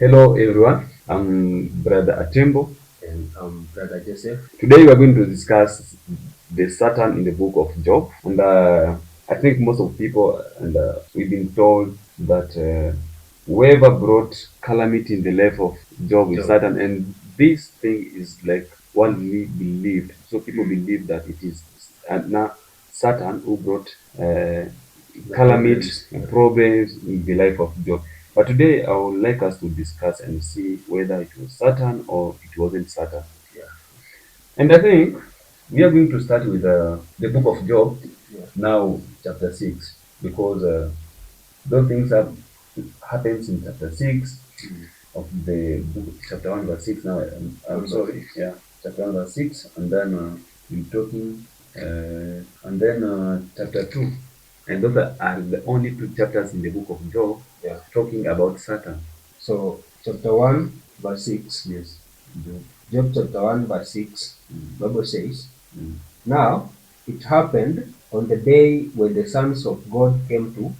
Hello everyone, I'm Brother Atembo. And Brother Joseph. Today we are going to discuss the Satan in the book of Job. And I think most of people, and we've been told that whoever brought calamity in the life of Job is Job. Satan. And this thing is like widely believed. So people believe that it is now Satan who brought The calamity problems. and problems in the life of Job. But today I would like us to discuss and see whether it was Satan or it wasn't Satan. Yeah. And I think we are going to start with the book of Job, Yeah. now chapter 6, because those things have happens in chapter 6 Mm. of the book, chapter 1 verse 6. Now I'm One by sorry, six. yeah, chapter 1 verse 6, and then we're talking, and then chapter 2. And those are the only two chapters in the book of Job Yeah. talking about Satan. So chapter 1 verse 6. Yes, Job. Job chapter 1 verse 6. Mm, Bible says, mm, Now it happened on the day when the sons of God came to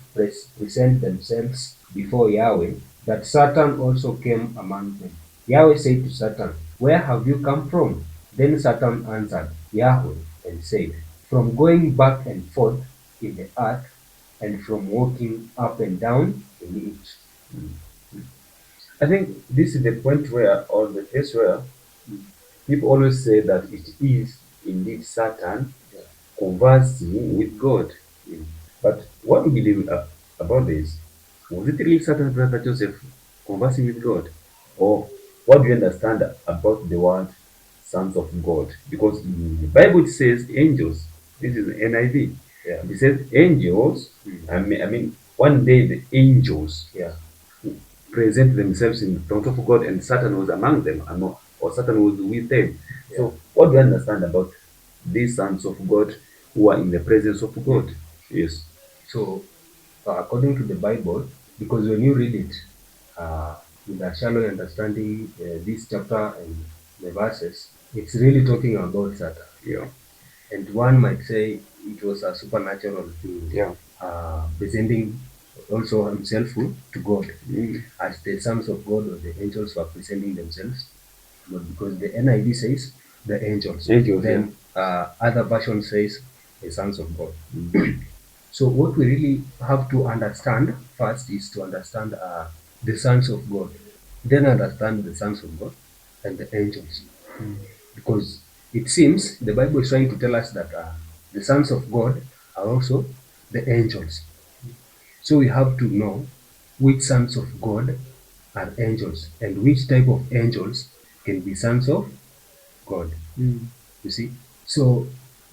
present themselves before Yahweh, that Satan also came among them. Yahweh said to Satan, Where have you come from? Then Satan answered Yahweh and said, From going back and forth in the earth, and from walking up and down in it. mm, mm. I think this is the point where, or the case where people always say that it is indeed Satan Yeah. conversing with God. Mm. But what do you believe about this? Was it really Satan, Brother Joseph, conversing with God? Or what do you understand about the word sons of God? Because in the Bible it says angels. This is NIV. Yeah. It says angels. Mm. I mean, one day the angels Yeah. present themselves in front of God, and Satan was among them, or Satan was with them. Yeah. So, what do you understand about these sons of God who are in the presence of God? Mm. Yes. So, according to the Bible, because when you read it with a shallow understanding, this chapter and the verses, it's really talking about Satan. Yeah. And one might say it was a supernatural thing, Yeah. presenting also himself to God, Mm. as the sons of God or the angels were presenting themselves. But because the NIV says the angels, Angels. Yeah. then other version says the sons of God. Mm. So what we really have to understand first is to understand the sons of God, then understand the sons of God and the angels, because it seems the Bible is trying to tell us that the sons of God are also the angels. So we have to know which sons of God are angels and which type of angels can be sons of God. Mm. You see, so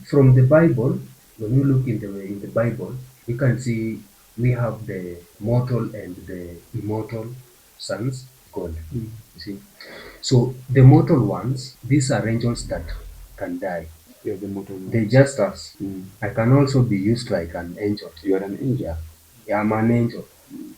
from the Bible, when you look in the Bible, you can see we have the mortal and the immortal sons of God. Mm. You see, so the mortal ones, these are angels that can die. You're the mortal They ones. just us. Mm. I can also be used like an angel. You are an angel. Yeah, yeah, I'm an angel,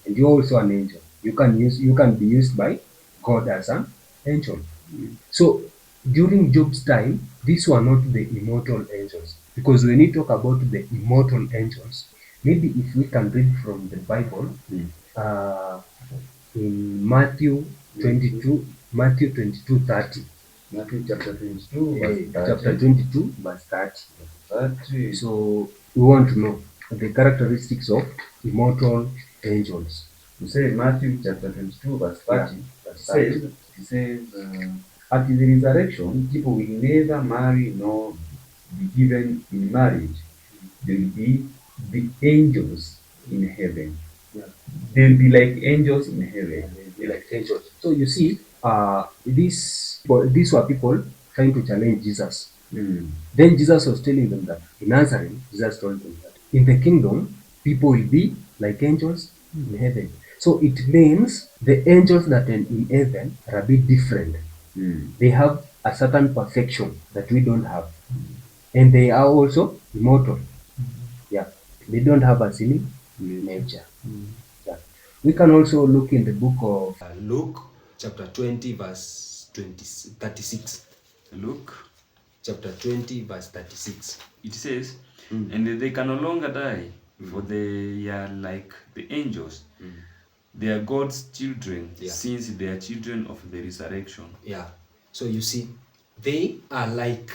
and you're also an angel. You can be used by God as an angel. Mm. So during Job's time, these were not the immortal angels. Because when you talk about the immortal angels, maybe if we can read from the Bible, Mm. uh, in Matthew 22:30, Matthew chapter 22, verse chapter 30. 22, verse 30. 30. So we want to know the characteristics of immortal angels. You say Matthew chapter 22, verse Yeah, 30. It verse 30. says, it says, at the resurrection, people will neither marry nor be given in marriage. They will be the angels in heaven. Yeah. They'll be like angels in heaven. And they'll be like angels. So you see, these were people trying to challenge Jesus. Mm. Then Jesus was telling them that in Nazareth, Jesus told them that in the kingdom, people will be like angels in heaven. So it means the angels that are in heaven are a bit different. Mm. They have a certain perfection that we don't have. And they are also immortal. Yeah. They don't have a sinning nature. Mm. Yeah. We can also look in the book of Luke chapter 20 verse 36. Luke, Chapter 20 verse 36. it says, Mm. and they can no longer die, for they are like the angels, they are God's children, Yeah. since they are children of the resurrection. Yeah. So you see, they are like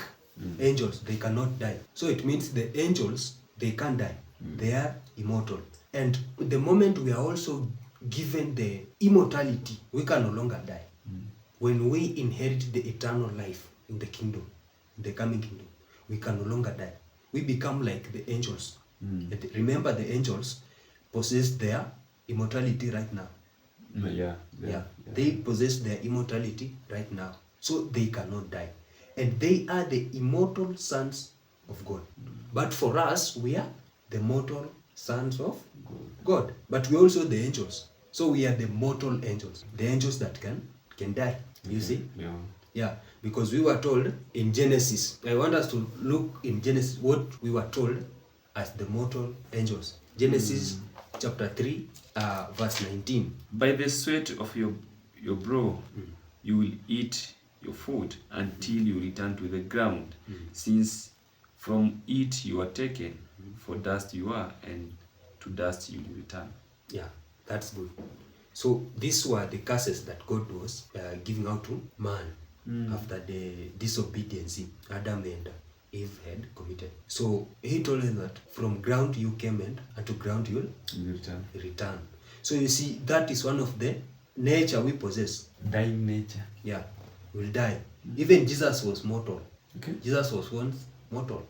angels. They cannot die. So it means the angels, they can't die. They are immortal. And the moment we are also given the immortality, we can no longer die. When we inherit the eternal life in the kingdom, in the coming kingdom, we can no longer die. We become like the angels. And remember, the angels possess their immortality right now. Yeah. They possess their immortality right now. So they cannot die. And they are the immortal sons of God. But for us, we are the mortal sons of God. But we also the angels. So we are the mortal angels. The angels that can die. You see? Yeah. Yeah, because we were told in Genesis. I want us to look in Genesis what we were told as the mortal angels. Genesis chapter 3, verse 19. By the sweat of your brow, you will eat your food until you return to the ground, since from it you are taken, for dust you are, and to dust you will return. Yeah, that's good. So these were the curses that God was giving out to man after the disobedience Adam and Eve had committed. So he told them that from ground you came and to ground you'll You return. return. So you see, that is one of the nature we possess. Dying nature. Yeah, will die. Even Jesus was mortal. Okay. Jesus was once mortal.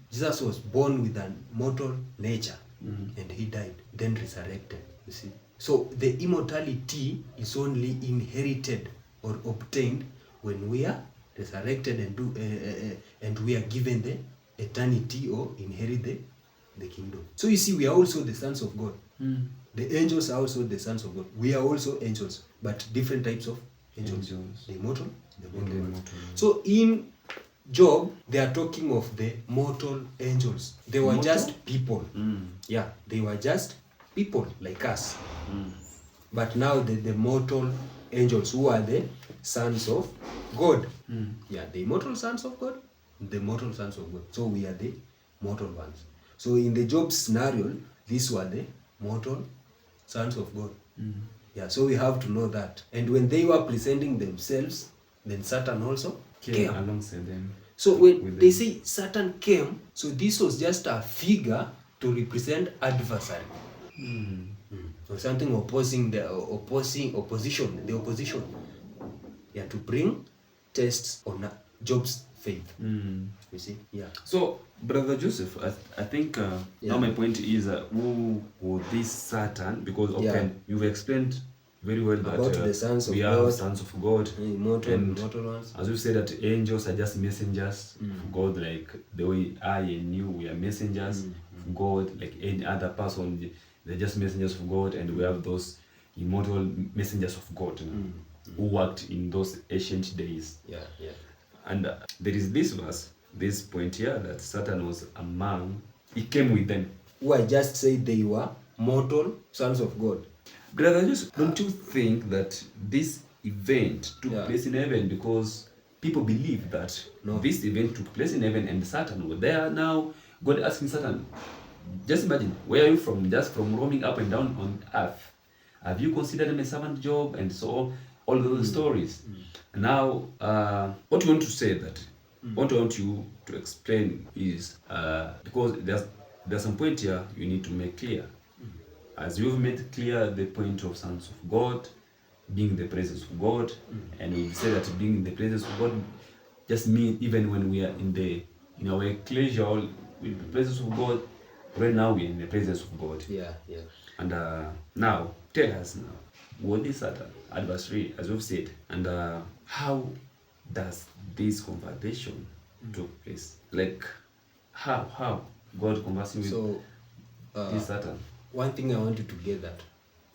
Jesus was born with a mortal nature and he died, then resurrected. You see. So the immortality is only inherited or obtained when we are resurrected and we are given the eternity or inherit the kingdom. So you see, we are also the sons of God. The angels are also the sons of God. We are also angels, but different types of angels. Angels. The immortal, the mortal the ones. mortal ones. So in Job, they are talking of the mortal angels. They were Mortal? just people. Yeah, they were just people like us. But now the mortal angels, who are the sons of God. Yeah, the immortal sons of God, the mortal sons of God. So we are the mortal ones. So in the Job scenario, these were the mortal sons of God. Yeah, so we have to know that. And when they were presenting themselves, then Satan also Came came. alongside them. So when with they them. say Satan came, so this was just a figure to represent adversary. Or something opposing the opposition, the opposition. Yeah, to bring tests on Job's faith. You see? Yeah. So, Brother Joseph, I think now my point is who was this Satan? Because Yeah. you've explained very well that About the sons we of are God. sons of God. Immortal And ones. as you said, that angels are just messengers of God, like the way I and you, we are messengers of God, like any other person. They're just messengers of God, and we have those immortal messengers of God, you know, who worked in those ancient days. Yeah, yeah. And there is this verse, this point here, that Satan was among, he came with them. Who I just said they were mortal sons of God. Brother, don't you think that this event took Yeah. place in heaven? Because people believe that No. this event took place in heaven and Satan was there. Now God asking Satan, just imagine, where are you from? Just from roaming up and down on earth. Have you considered my servant Job? And so all those stories. Now, what you want to say that, what I want you to explain is, because there's some point here you need to make clear. As you've made clear the point of sons of God, being in the presence of God, and we've said that being in the presence of God just means even when we are in our ecclesial with the presence of God, right now we are in the presence of God. Yeah, yeah. And now, tell us now, what is Satan, adversary, as we've said, and how does this conversation took place? Like, how God conversing with So this Satan? one thing I want you to get that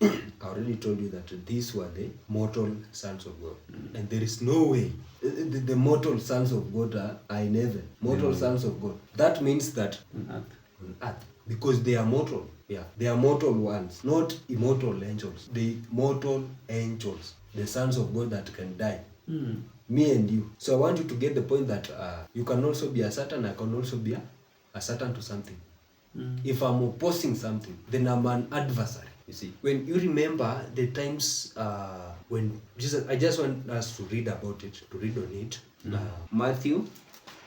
I already told you that these were the mortal sons of God. And there is no way the mortal sons of God are in heaven. Mortal sons of God. That means that On earth. Because they are mortal. Yeah. They are mortal ones. Not immortal angels. The mortal angels. The sons of God that can die. Me and you. So I want you to get the point that you can also be a Satan. I can also be a Satan to something. If I'm opposing something, then I'm an adversary. You see, when you remember the times when Jesus, I just want us to read about it, to read on it. Matthew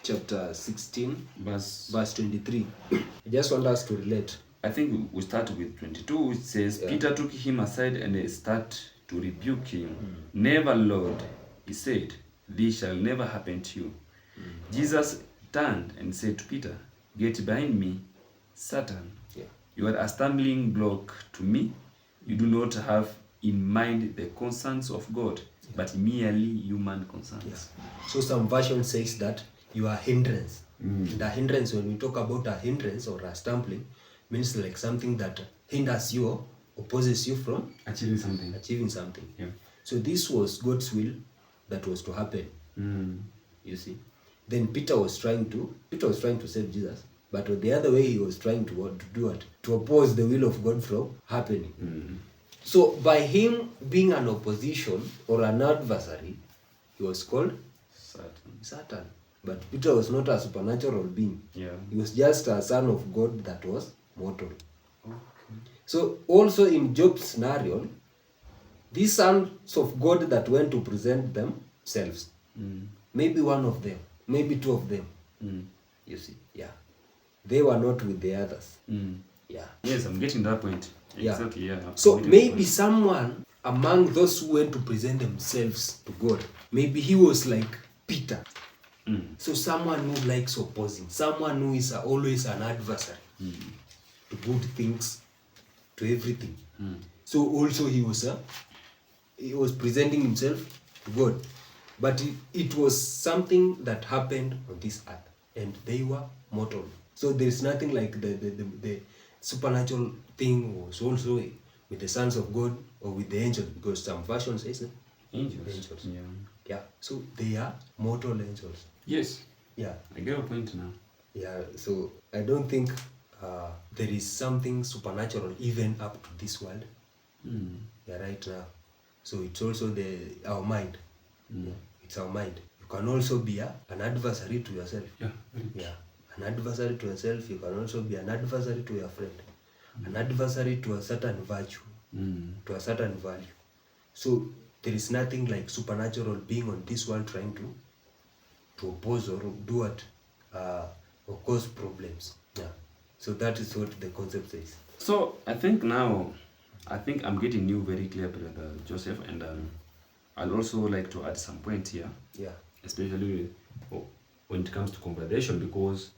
chapter 16, verse 23. I just want us to relate. I think we start with 22. It says, Yeah. Peter took him aside and they start to rebuke him. Never, Lord, he said, this shall never happen to you. Jesus turned and said to Peter, get behind me, Satan. Yeah. You are a stumbling block to me. You do not have in mind the concerns of God, but merely human concerns. Yeah. So some version says that you are hindrance. The hindrance, when we talk about a hindrance or a stumbling, means like something that hinders you or opposes you from Achieving something. achieving something. Yeah. So this was God's will that was to happen. You see. Then Peter was trying to save Jesus, but on the other way he was trying to do what? To oppose the will of God from happening. So by him being an opposition or an adversary, he was called Satan. But Peter was not a supernatural being. Yeah. He was just a son of God that was mortal. So also in Job's scenario, these sons of God that went to present themselves, maybe one of them, maybe two of them, you see, yeah, they were not with the others. Yeah. Yes, I'm getting that point. Yeah. Exactly, yeah. So I'm getting maybe that point. someone among those who went to present themselves to God, maybe he was like Peter. So someone who likes opposing, someone who is always an adversary to good things, to everything. So also he was presenting himself to God, but it was something that happened on this earth, and they were mortal. So there is nothing like the supernatural thing was also with the sons of God or with the angels, because some version says Angels. Yeah. yeah. So they are mortal angels. Yes. Yeah. I get your point now. Yeah, so I don't think there is something supernatural even up to this world. Yeah, right now. So it's also our mind. Yeah, it's our mind. You can also be an adversary to yourself. Yeah. Yeah, an adversary to yourself. You can also be an adversary to your friend. An adversary to a certain virtue, to a certain value. So there is nothing like supernatural being on this world trying to oppose or do what or cause problems. Yeah. So that is what the concept says. So I think I'm getting you very clear, Brother Joseph, and I'd also like to add some point here, Yeah. especially when it comes to conversation, because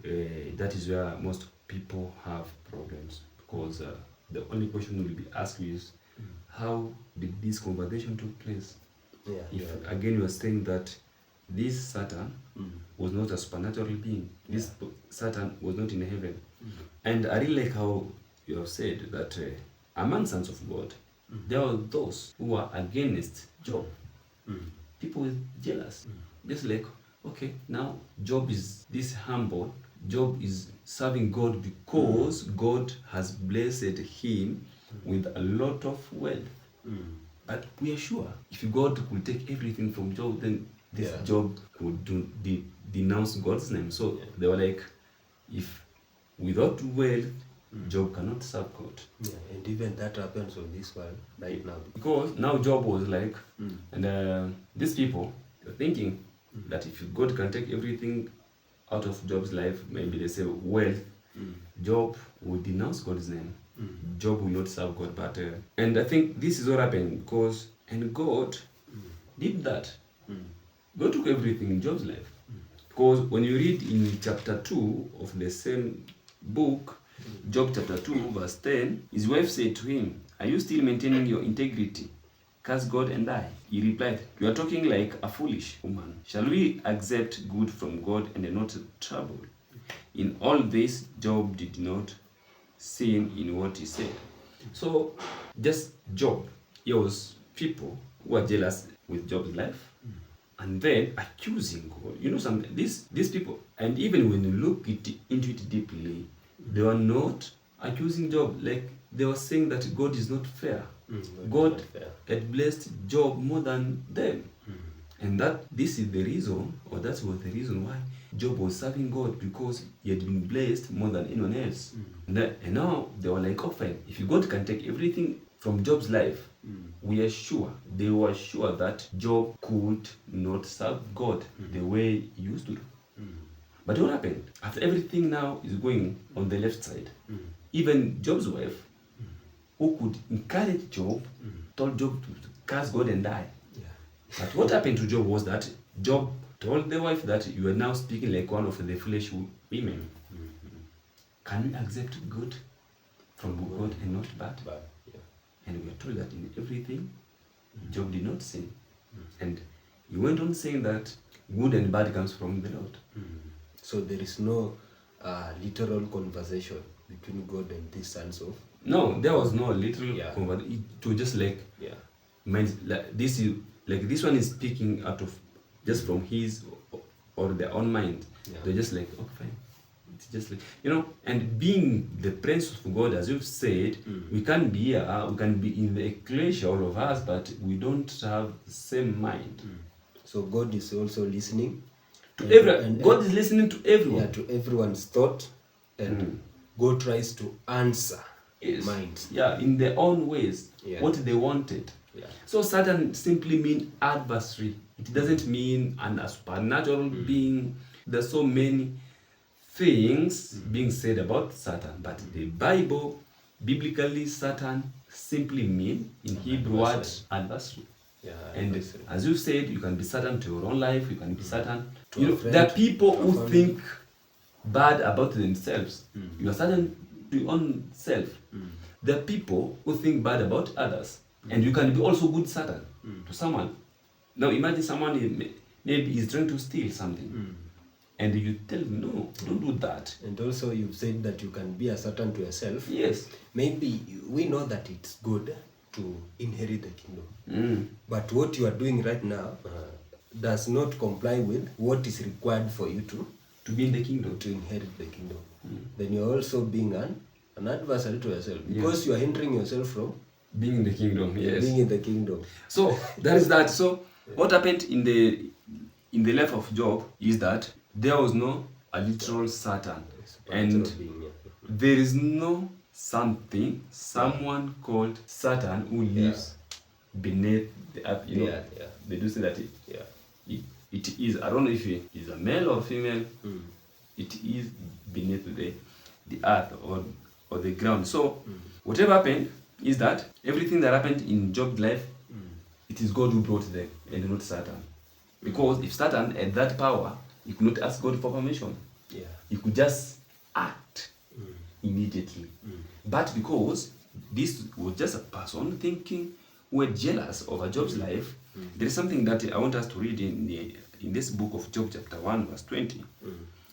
that is where most people have problems, because the only question will be asked is, how did this conversation took place? Yeah. If again you are saying that this Satan was not a supernatural being, this Satan was not in heaven, and I really like how you have said that among sons of God, there were those who were against Job. People were jealous, just like, okay, now Job is this humble. Job is serving God because God has blessed him with a lot of wealth. But we are sure if God could take everything from Job, then this Job would denounce God's name. So they were like, if without wealth, Job cannot serve God. Yeah, and even that happens on this world right now. Because now Job was like, and these people were thinking that if God can take everything out of Job's life, maybe they say wealth, Job will denounce God's name. Job will not serve God. But and I think this is what happened, because and God did that. God took everything in Job's life. Because when you read in chapter 2 of the same book, Job chapter 2 verse 10, his wife said to him, are you still maintaining your integrity? Curse God and die. He replied, you are talking like a foolish woman. Shall we accept good from God and not trouble? In all this, Job did not sin in what he said. So, just Job, there was people who were jealous with Job's life, and then accusing God. You know something, these people, and even when you look into it deeply, they were not accusing Job, like they were saying that God is not fair. God had blessed Job more than them. And this is the reason, or that was the reason why Job was serving God, because he had been blessed more than anyone else. And now they were like, oh fine, if God can take everything from Job's life, we are sure, they were sure that Job could not serve God the way he used to do. But what happened? After everything now is going on the left side, even Job's wife, who could encourage Job, told Job to curse God and die. But what happened to Job was that Job told the wife that you are now speaking like one of the foolish women. Can we accept good from God and not bad? And we are told that in everything, Job did not sin. And he went on saying that good and bad comes from the Lord. So there is no literal conversation between God and these sons of. No, there was no literal Yeah. conversation. It was just like, this one is speaking out of just from his or their own mind. Yeah. They're just like, oh fine. It's just like, and being the presence of God, as you've said, we can be here, we can be in the ecclesia, all of us, but we don't have the same mind. So God is also listening To everyone. God is listening to everyone. Yeah, to everyone's thought, and God tries to answer minds. Yeah, in their own ways, Yeah. what they wanted. Yeah. So Satan simply means adversary. It doesn't mean a supernatural being. There's so many things being said about Satan, but the Bible, biblically, Satan simply mean in Hebrew word adversary. Yeah, And adversary. as you said, you can be Satan to your own life, you can be Satan. To a friend, there are people to a who family. think bad about themselves. You are Satan to your own self. There are people who think bad about others. And you can be also good Satan to someone. Now imagine someone maybe is trying to steal something. And you tell him, no, don't do that. And also you've said that you can be a Satan to yourself. Yes. Maybe we know that it's good to inherit the kingdom. But what you are doing right now does not comply with what is required for you To be in the kingdom. to inherit the kingdom. Then you're also being an adversary to yourself, because you are hindering yourself from Being in the kingdom, yes. being in the kingdom. So that is that. So what happened in the life of Job is that there was no a literal Satan, and Being, there is no someone called Satan who lives beneath the earth. They do say that it is. I don't know if it is a male or female. It is beneath the earth or the ground. So whatever happened is that everything that happened in Job's life, it is God who brought them and not Satan. Because if Satan had that power, he could not ask God for permission. He could just act immediately. But because this was just a person thinking who were jealous over Job's life, there is something that I want us to read in this book of Job chapter 1 verse 20.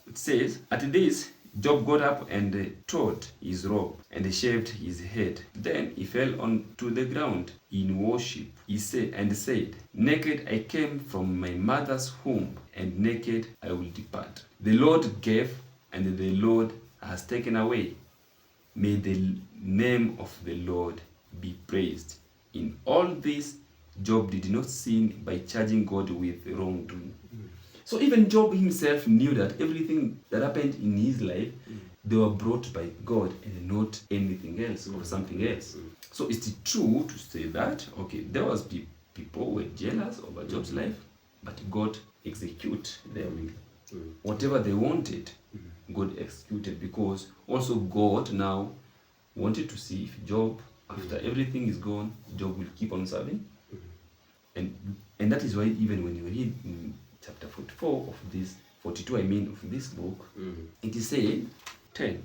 It says, at this Job got up and tore his robe and shaved his head. Then he fell onto the ground in worship. He said, naked I came from my mother's womb, and naked I will depart. The Lord gave, and the Lord has taken away. May the name of the Lord be praised. In all this, Job did not sin by charging God with wrongdoing. So even Job himself knew that everything that happened in his life, they were brought by God and not anything else or something else. So is it true to say that, okay, there was people who were jealous over Job's life, but God executed their will. Whatever they wanted, God executed, because also God now wanted to see if Job, after everything is gone, Job will keep on serving. And that is why even when you read in chapter 44 of this, 42 of this book, it is said, 10.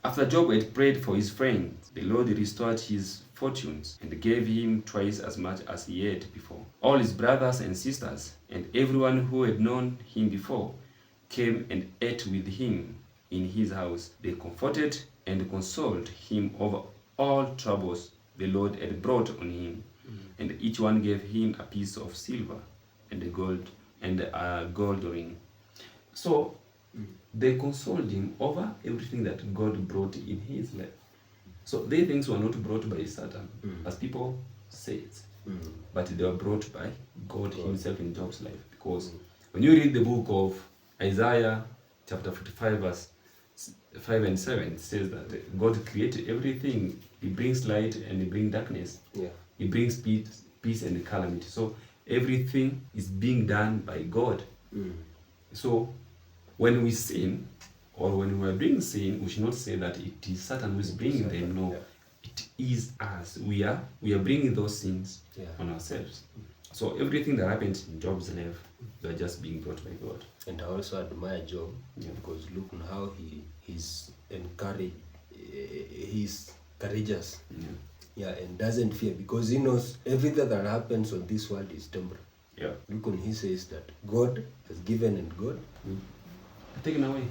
After Job had prayed for his friends, the Lord restored his fortunes and gave him twice as much as he had before. All his brothers and sisters and everyone who had known him before came and ate with him in his house. They comforted and consoled him over all troubles the Lord had brought on him, and each one gave him a piece of silver and a gold ring. So they consoled him over everything that God brought in his life. So these things were not brought by Satan, as people say it. but they were brought by God Himself in Job's life. Because when you read the book of Isaiah, chapter 45, verse 5 and 7, it says that God created everything. He brings light and He brings darkness. Yeah. He brings peace and calamity. So everything is being done by God. So when we sin, or when we are doing sin, we should not say that it is Satan who is bringing them. No, it is us. We are bringing those sins on ourselves. So everything that happens in Job's life, they are just being brought by God. And I also admire Job because look on how he's encouraged, he's courageous. Yeah, and doesn't fear because he knows everything that happens on this world is temporary. Yeah. Look on he says that God has given and God Taken away.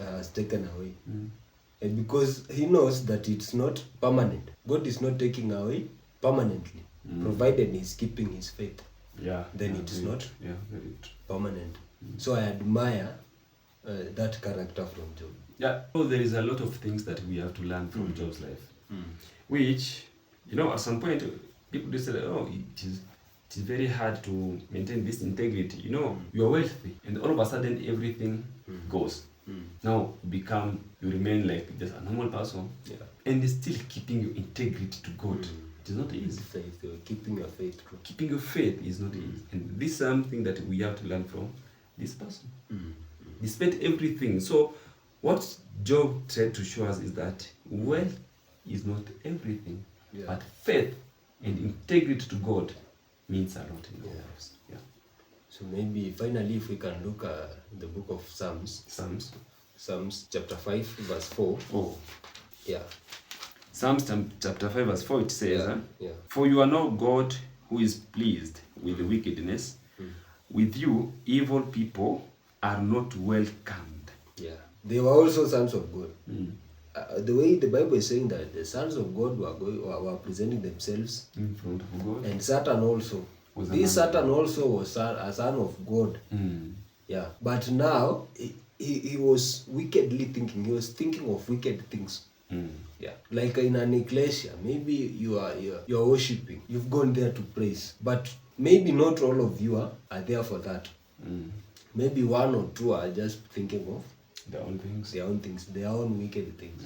has taken away. And because he knows that it's not permanent. God is not taking away permanently, provided he's keeping his faith. Yeah. Then it is not very true. permanent. So I admire that character from Job. Yeah. So there is a lot of things that we have to learn from Job's life, which, at some point, people just say, oh, it is very hard to maintain this integrity. You are wealthy, and all of a sudden everything goes. Now you remain like just a normal person, and still keeping your integrity to God. It is not easy. Faith, keeping your faith. Keeping your faith is not easy, and this is something that we have to learn from this person. Despite everything. So what Job tried to show us is that wealth is not everything, but faith and integrity to God means a lot in our lives. Yeah. So maybe finally if we can look at the book of Psalms chapter 5 verse 4. Yeah. Psalms chapter 5 verse 4, it says, For you are not God who is pleased with the wickedness. With you, evil people are not welcomed. Yeah. They were also sons of God. The way the Bible is saying that the sons of God were presenting themselves in front of God. And Satan also. Satan also was a son of God. Yeah. But now he was wickedly thinking. He was thinking of wicked things. Yeah. Like in an ecclesia, maybe you are worshiping. You've gone there to praise. But maybe not all of you are there for that. Maybe one or two are just thinking of their own things, their own wicked things.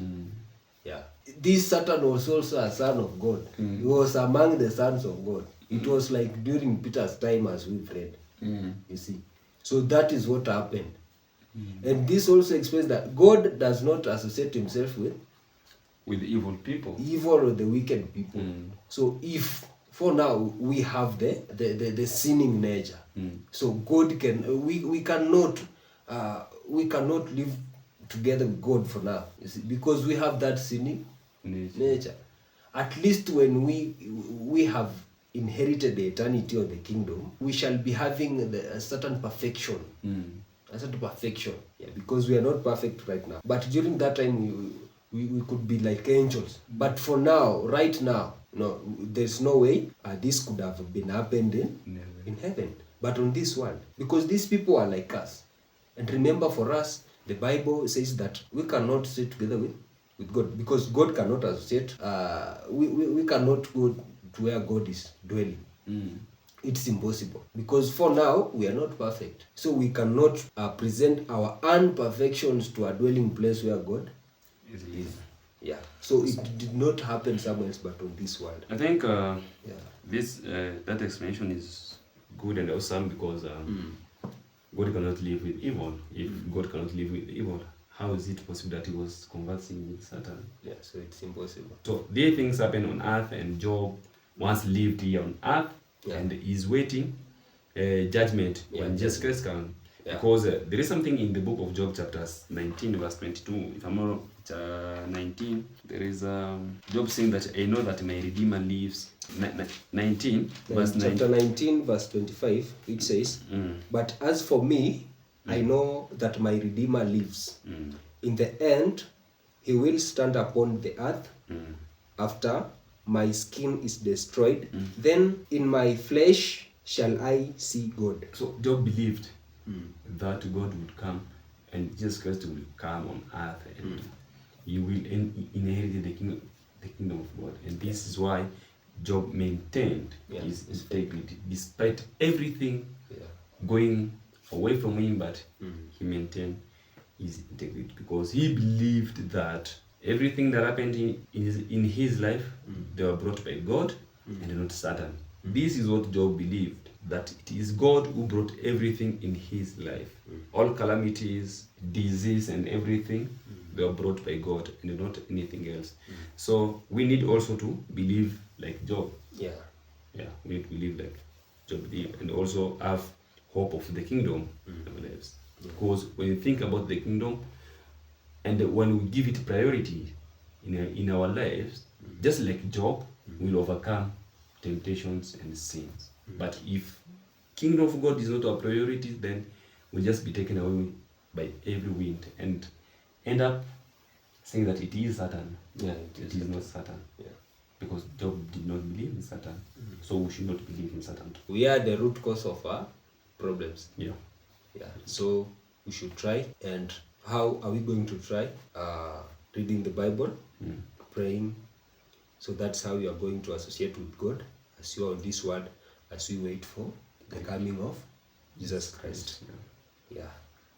Yeah. This Satan was also a son of God. He was among the sons of God. It was like during Peter's time, as we've read. You see. So that is what happened. And this also explains that God does not associate himself with evil people. Evil or the wicked people. So if for now we have the sinning nature. So God we cannot live together with God for now. You see, because we have that sinning nature. At least when we have inherited the eternity of the kingdom, we shall be having a certain perfection. A certain perfection. Yeah, because we are not perfect right now. But during that time we could be like angels. But for now, right now, no, there's no way this could have been happened in heaven. But on this world, because these people are like us. And remember, for us, the Bible says that we cannot sit together with God, because God cannot associate. We cannot go to where God is dwelling. It's impossible, because for now we are not perfect, so we cannot present our imperfections to a dwelling place where God is. Yeah. So it did not happen somewhere else but on this world. I think that explanation is good and awesome, because God cannot live with evil. If God cannot live with evil, how is it possible that he was conversing with Satan? Yeah, so it's impossible. So these things happen on earth, and Job once lived here on earth, and is waiting judgment when Jesus Christ comes. Because there is something in the book of Job, chapter 19, verse 22. If I'm not 19, there is Job saying that I know that my Redeemer lives. 19, verse 9. Chapter 19, verse 25, it says, But as for me, I know that my Redeemer lives. In the end, he will stand upon the earth after my skin is destroyed. Then in my flesh shall I see God. So Job believed that God would come, and Jesus Christ will come on earth, and he will inherit the kingdom of God. And this is why Job maintained Yeah, his integrity despite everything Yeah. going away from him, but Mm. he maintained his integrity because he believed that everything that happened in his life, they were brought by God and not Satan. This is what Job believed, that it is God who brought everything in his life. All calamities, disease, and everything, they were brought by God and not anything else. So we need also to believe like Job. Yeah. Yeah, we need to believe like Job did, and also have hope of the kingdom in our lives. Because when you think about the kingdom, and when we give it priority in our lives, just like Job, we'll overcome temptations and sins. But if kingdom of God is not our priority, then we'll just be taken away by every wind and end up saying that it is Satan. Yeah, It is not Satan. Yeah. Because Job did not believe in Satan. So we should not believe in Satan too. We are the root cause of our problems. Yeah. Yeah. So we should try. And how are we going to try? Reading the Bible, praying. So that's how you are going to associate with God as you are on this world, as we wait for the coming of Jesus Christ. Yeah.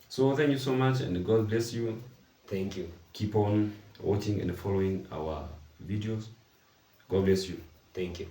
So thank you so much, and God bless you. Thank you. Keep on watching and following our videos. God bless you. Thank you.